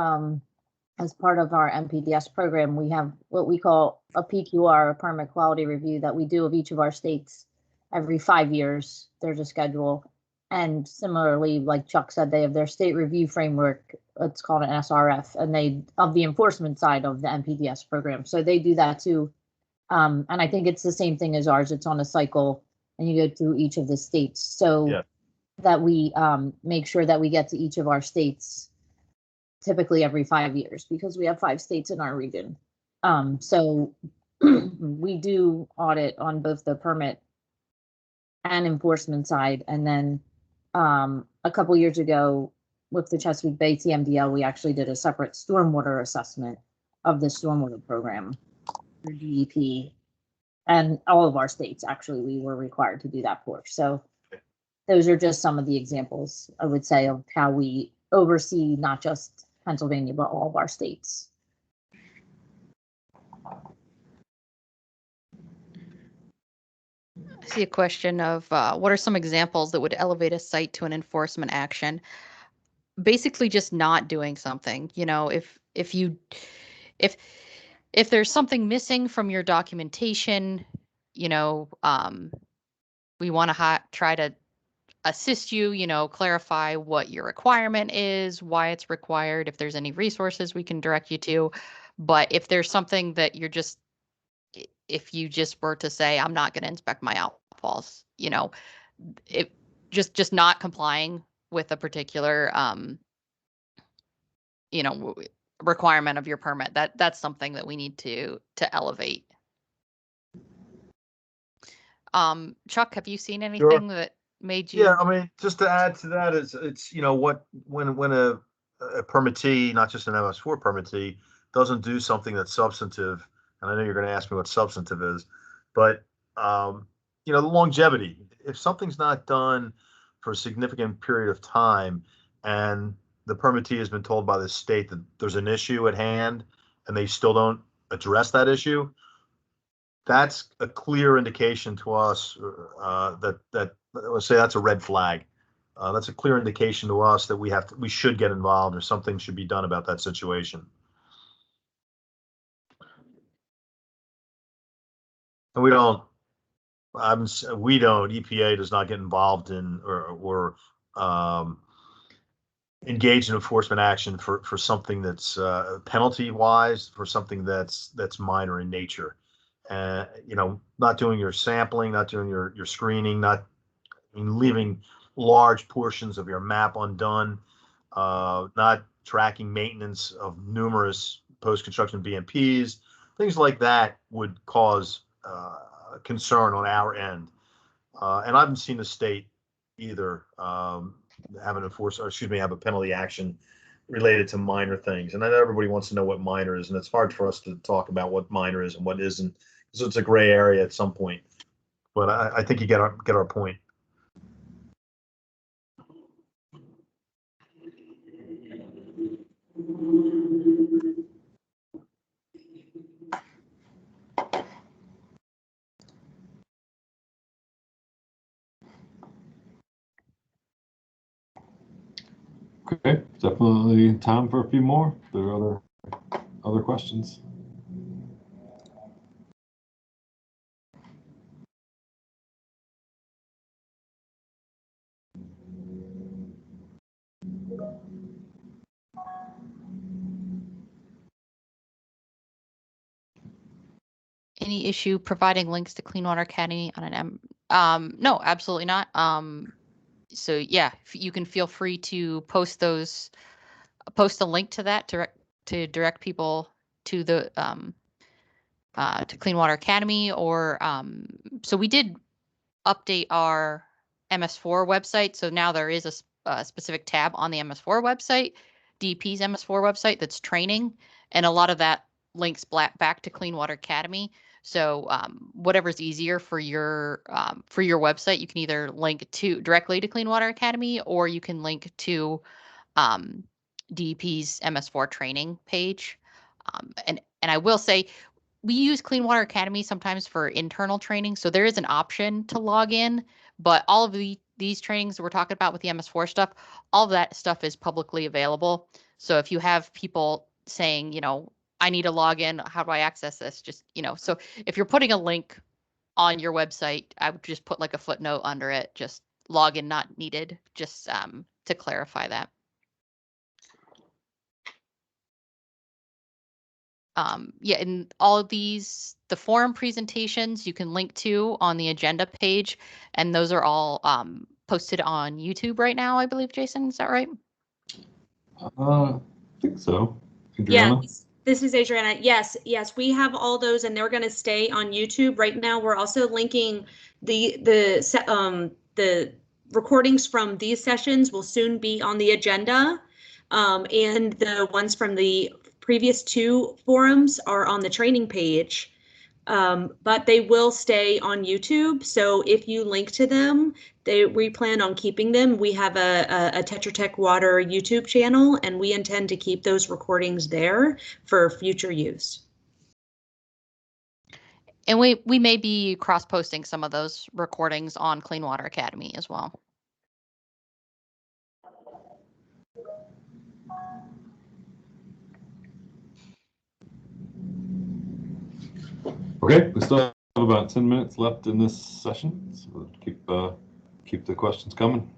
as part of our MPDS program, we have what we call a PQR, a permit quality review, that we do of each of our states every 5 years. There's a schedule. And similarly, like Chuck said, they have their state review framework. It's called an SRF, and they of the enforcement side of the MPDS program. So they do that too. And I think it's the same thing as ours. It's on a cycle, and you go through each of the states. So
Yeah.
that we make sure that we get to each of our states typically every 5 years, because we have 5 states in our region. So we do audit on both the permit and enforcement side. And then a couple years ago with the Chesapeake Bay TMDL, we actually did a separate stormwater assessment of the stormwater program through DEP. And all of our states, actually, we were required to do that for. So those are just some of the examples, I would say, of how we oversee not just Pennsylvania, but all of our states.
I see a question of what are some examples that would elevate a site to an enforcement action? Basically, just not doing something. You know, if there's something missing from your documentation, you know, we want to try to assist you, you know, clarify what your requirement is, why it's required, if there's any resources we can direct you to. But if there's something that if you just were to say, I'm not going to inspect my outfalls, you know, it just not complying with a particular, you know, requirement of your permit, that's something that we need to elevate. Chuck, have you seen anything that made you?
Yeah, I mean, just to add to that, it's you know what, when a permittee, not just an MS4 permittee, doesn't do something that's substantive, and I know you're going to ask me what substantive is, but you know, the longevity. If something's not done for a significant period of time, and the permittee has been told by the state that there's an issue at hand, and they still don't address that issue, that's a clear indication to us that let's say that's a red flag. That's a clear indication to us that we should get involved, or something should be done about that situation. And we don't. EPA does not get involved in or engage in enforcement action for something that's penalty wise, for something that's minor in nature. You know, not doing your sampling, not doing your screening, leaving large portions of your map undone, not tracking maintenance of numerous post-construction BMPs, things like that would cause concern on our end. And I haven't seen the state either have a penalty action related to minor things. And I know everybody wants to know what minor is, and it's hard for us to talk about what minor is and what isn't, because it's a gray area at some point. But I think you get our point.
Okay, definitely time for a few more. There are other questions.
Any issue providing links to Clean Water Academy on an no, absolutely not. So yeah, you can feel free to post a link to that to direct people to the to Clean Water Academy, or so we did update our MS4 website. So now there is a specific tab on the MS4 website, DEP's MS4 website, that's training, and a lot of that links back to Clean Water Academy. So whatever's easier for your website, you can either link directly to Clean Water Academy, or you can link to DEP's MS4 training page. And I will say, we use Clean Water Academy sometimes for internal training, so there is an option to log in, but all of these trainings we're talking about with the MS4 stuff, all of that stuff is publicly available. So if you have people saying, I need to log in, how do I access this? Just, so if you're putting a link on your website, I would just put like a footnote under it, just login not needed, just to clarify that. Yeah, and all of these, the forum presentations you can link to on the agenda page, and those are all posted on YouTube right now, I believe. Jason, is that right?
I think so.
Yeah,
Adriana?
this is Adriana. Yes, we have all those, and they're going to stay on YouTube. Right now, we're also linking the recordings from these sessions will soon be on the agenda, and the ones from the previous two forums are on the training page. But they will stay on YouTube. So if you link to them, we plan on keeping them. We have a Tetra Tech Water YouTube channel, and we intend to keep those recordings there for future use.
And we may be cross-posting some of those recordings on Clean Water Academy as well.
Okay, we still have about 10 minutes left in this session, so keep the questions coming.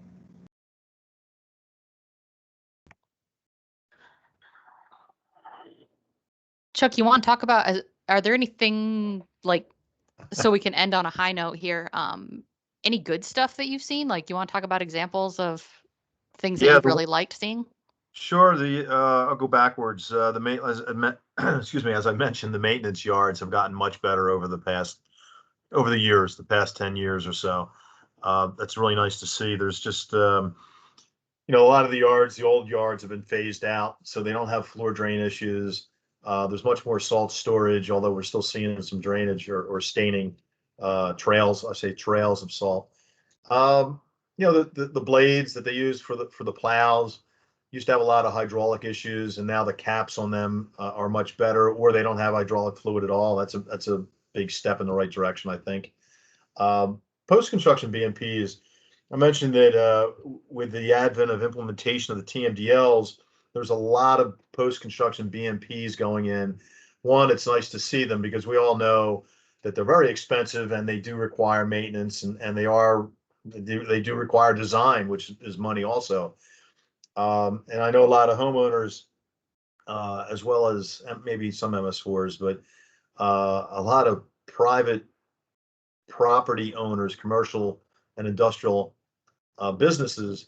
Chuck, you want to talk about, are there anything like, so we can end on a high note here, any good stuff that you've seen? Like, you want to talk about examples of things that you've really liked seeing?
Sure. I'll go backwards. Excuse me, as I mentioned, the maintenance yards have gotten much better over the past the past 10 years or so. That's really nice to see. There's just a lot of the old yards have been phased out, so they don't have floor drain issues. There's much more salt storage, although we're still seeing some drainage or staining trails. I say trails of salt. The blades that they use for the plows used to have a lot of hydraulic issues, and now the caps on them are much better, or they don't have hydraulic fluid at all. That's a big step in the right direction, I think. Post-construction BMPs, I mentioned that with the advent of implementation of the TMDLs, there's a lot of post-construction BMPs going in. One, it's nice to see them because we all know that they're very expensive and they do require maintenance, and they do require design, which is money also. And I know a lot of homeowners, as well as maybe some MS4s, but a lot of private property owners, commercial and industrial businesses,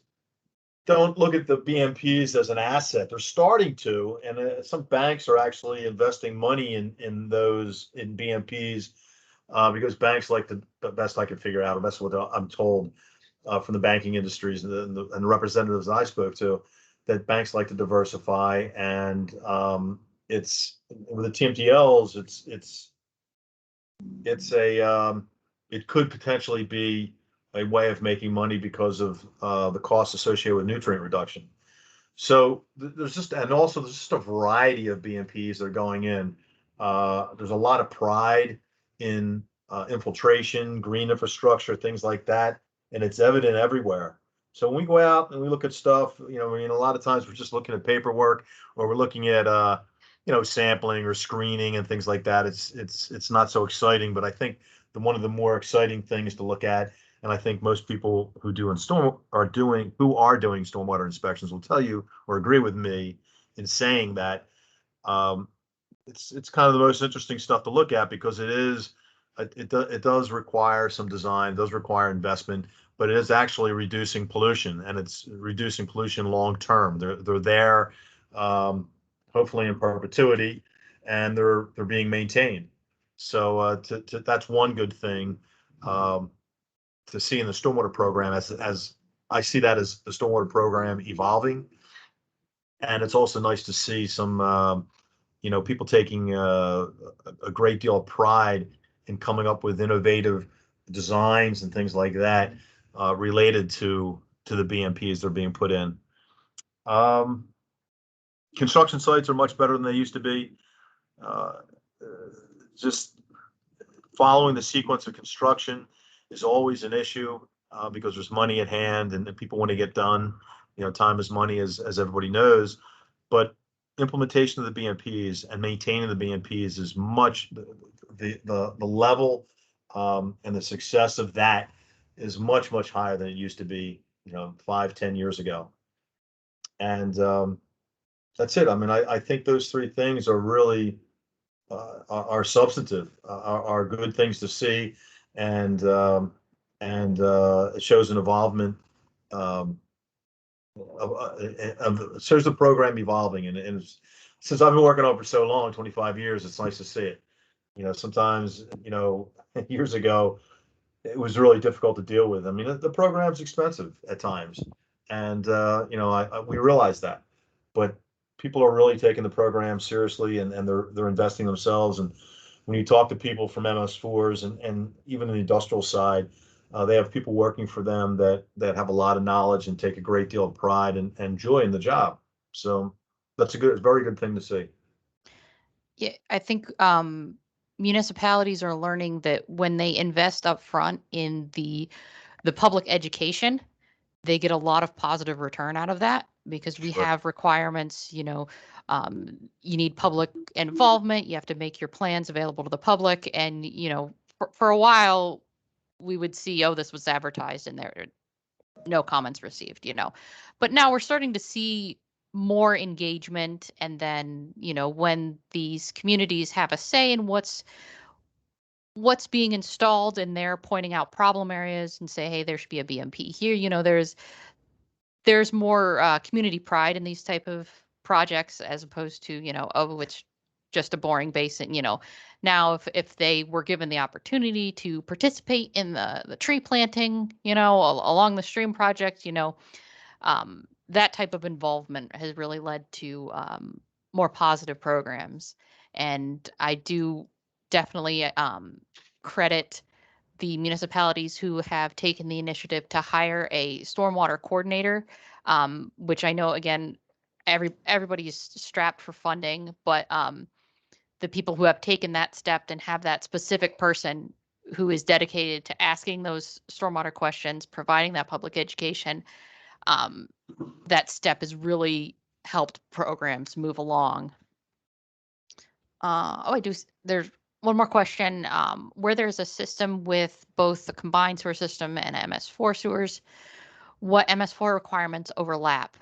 don't look at the BMPs as an asset. They're starting to, and some banks are actually investing money in BMPs because banks like the best I can figure out, or best what I'm told from the banking industries and the representatives that I spoke to, that banks like to diversify, and it's with the TMDLs, it could potentially be a way of making money because of the costs associated with nutrient reduction. So there's just a variety of BMPs that are going in. There's a lot of pride in infiltration, green infrastructure, things like that, and it's evident everywhere. So when we go out and we look at stuff, I mean, a lot of times we're just looking at paperwork, or we're looking at, sampling or screening and things like that. It's not so exciting, but I think one of the more exciting things to look at, and I think most people who are doing stormwater inspections will tell you or agree with me in saying that it's kind of the most interesting stuff to look at, because it does require some design, does require investment, but it is actually reducing pollution, and it's reducing pollution long term. They're there, hopefully in perpetuity, and they're being maintained. So that's one good thing to see in the stormwater program, as I see that as the stormwater program evolving. And it's also nice to see some people taking a great deal of pride in coming up with innovative designs and things like that related to the BMPs that are being put in. Construction sites are much better than they used to be. Just following the sequence of construction is always an issue because there's money at hand and people want to get done. Time is money, as everybody knows. But implementation of the BMPs and maintaining the BMPs is much the level and the success of that is much, much higher than it used to be, 5-10 years ago. And that's it. I mean, I think those three things are really are substantive, are good things to see, and it shows an involvement. Shows the program evolving, and since I've been working on it for so long, 25 years, it's nice to see it. Sometimes, years ago, it was really difficult to deal with. I mean, the program's expensive at times, and we realize that, but people are really taking the program seriously, and they're investing themselves. And when you talk to people from MS4s and even in the industrial side, they have people working for them that have a lot of knowledge and take a great deal of pride and joy in the job. So that's very good thing to see.
Yeah, I think municipalities are learning that when they invest up front in the public education, they get a lot of positive return out of that, because we
Sure.
have requirements, you need public involvement, you have to make your plans available to the public. And, for a while we would see, oh, this was advertised and there no comments received, but now we're starting to see more engagement. And then, when these communities have a say in what's being installed, and they're pointing out problem areas and say, hey, there should be a BMP here, there's more community pride in these type of projects, as opposed to, oh, it's just a boring basin. Now if they were given the opportunity to participate in the tree planting, along the stream project, that type of involvement has really led to more positive programs. And I do definitely credit the municipalities who have taken the initiative to hire a stormwater coordinator, which I know, again, everybody is strapped for funding, but the people who have taken that step and have that specific person who is dedicated to asking those stormwater questions, providing that public education, that step has really helped programs move along. There's one more question. Where there's a system with both the combined sewer system and MS4 sewers, what MS4 requirements overlap?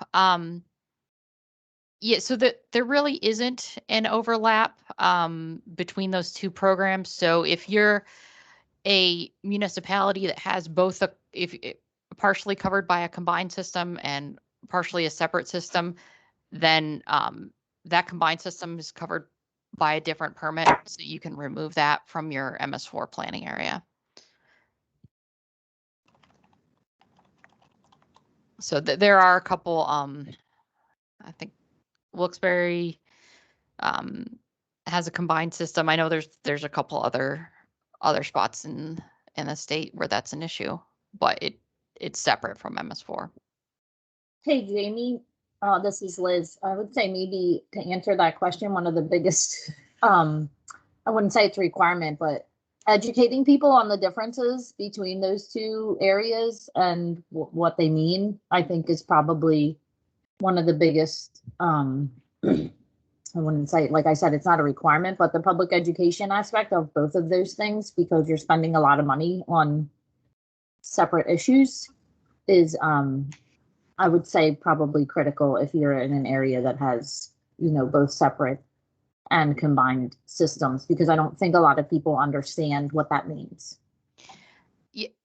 Yeah, so there really isn't an overlap between those two programs. So if you're a municipality that has both partially covered by a combined system and partially a separate system, then that combined system is covered by a different permit, so you can remove that from your MS4 planning area. So there are a couple, I think Wilkes-Barre has a combined system. I know there's a couple other spots in the state where that's an issue, but it's separate from MS4.
Hey, Jamie, this is Liz. I would say maybe to answer that question, one of the biggest, I wouldn't say it's a requirement, but educating people on the differences between those two areas and what they mean, I think is probably one of the biggest, I wouldn't say, like I said, it's not a requirement, but the public education aspect of both of those things, because you're spending a lot of money on separate issues, is, I would say, probably critical if you're in an area that has, you know, both separate and combined systems, because I don't think a lot of people understand what that means.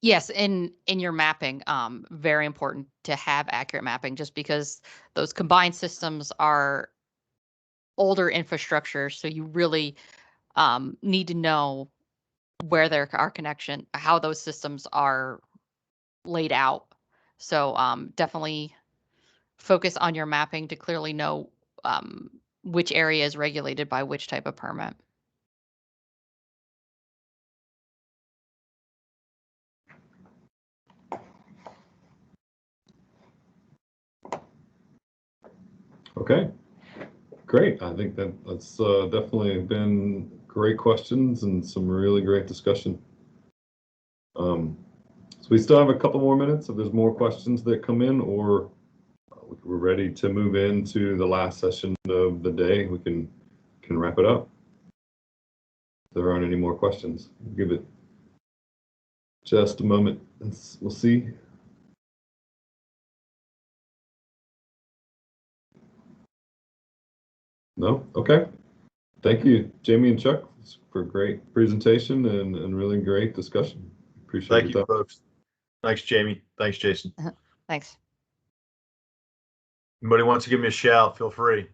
Yes, in your mapping, very important to have accurate mapping, just because those combined systems are older infrastructure, so you really need to know where there are connection, how those systems are laid out. So definitely focus on your mapping to clearly know which area is regulated by which type of permit.
Okay, great. I think that's definitely been great questions and some really great discussion. So we still have a couple more minutes if there's more questions that come in, or we're ready to move into the last session of the day. We can wrap it up. If there aren't any more questions, give it just a moment and we'll see. No? Okay. Thank you, Jamie and Chuck, for a great presentation and really great discussion. Appreciate
Thank you, folks. Thanks, Jamie. Thanks, Jason.
Thanks.
Anybody wants to give me a shout, feel free.